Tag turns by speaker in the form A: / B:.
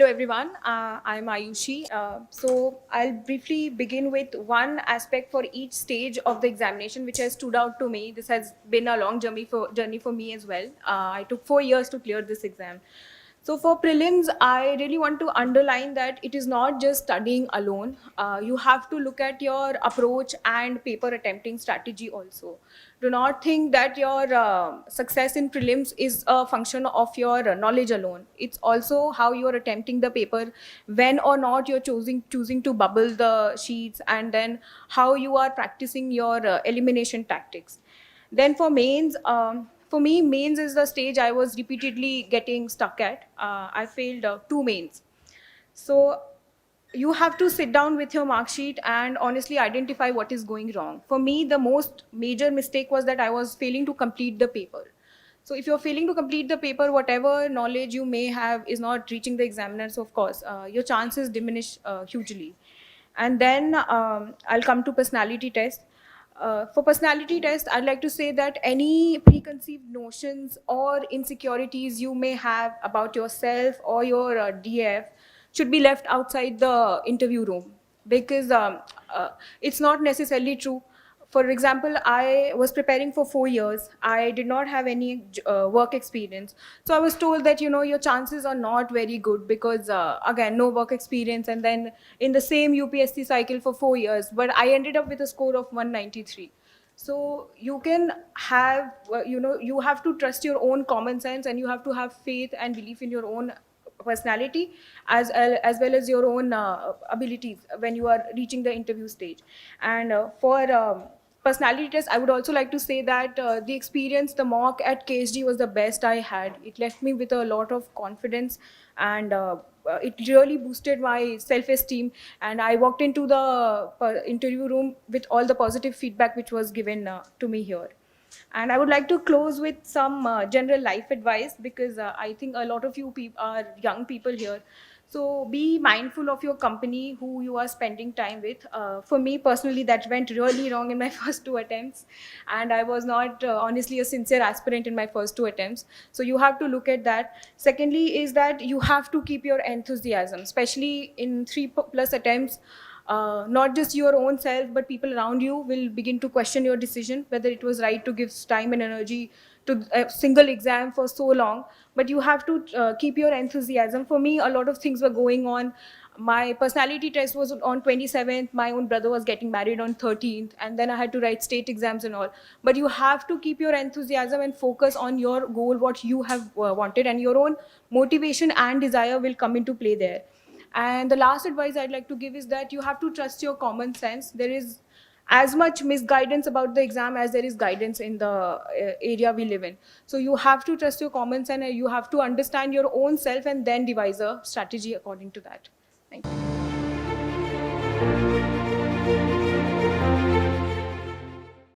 A: Hello everyone, I'm Ayushi. So I'll briefly begin with one aspect for each stage of the examination which has stood out to me. This has been a long journey for me as well. I took 4 years to clear this exam. So for prelims, I really want to underline that it is not just studying alone. You have to look at your approach and paper attempting strategy also. Do not think that your success in prelims is a function of your knowledge alone. It's also how you are attempting the paper, when or not you're choosing to bubble the sheets, and then how you are practicing your elimination tactics. Then for me, mains is the stage I was repeatedly getting stuck at. I failed two mains. So you have to sit down with your mark sheet and honestly identify what is going wrong. For me, the most major mistake was that I was failing to complete the paper. So if you're failing to complete the paper, whatever knowledge you may have is not reaching the examiners, of course, your chances diminish hugely. And then I'll come to personality test. For personality test, I'd like to say that any preconceived notions or insecurities you may have about yourself or your DF should be left outside the interview room, because it's not necessarily true. For example, I was preparing for 4 years. I did not have any work experience. So I was told that, your chances are not very good because, again, no work experience. And then in the same UPSC cycle for 4 years, but I ended up with a score of 193. So you can have, you have to trust your own common sense, and you have to have faith and belief in your own personality as well as your own abilities when you are reaching the interview stage. And for personality test, I would also like to say that the experience, the mock at KSG was the best I had. It left me with a lot of confidence, and it really boosted my self-esteem. And I walked into the interview room with all the positive feedback which was given to me here. And I would like to close with some general life advice, because I think a lot of you are young people here. So be mindful of your company, who you are spending time with. For me personally, that went really wrong in my first two attempts. And I was not honestly a sincere aspirant in my first two attempts. So you have to look at that. Secondly is that you have to keep your enthusiasm, especially in 3+ attempts. Not just your own self, but people around you will begin to question your decision, whether it was right to give time and energy to a single exam for so long. But you have to keep your enthusiasm. For me, a lot of things were going on. My personality test was on 27th. My own brother was getting married on 13th. And then I had to write state exams and all. But you have to keep your enthusiasm and focus on your goal, what you have wanted. And your own motivation and desire will come into play there. And the last advice I'd like to give is that you have to trust your common sense. There is as much misguidance about the exam as there is guidance in the area we live in. So you have to trust your common sense, and you have to understand your own self and then devise a strategy according to that. Thank you.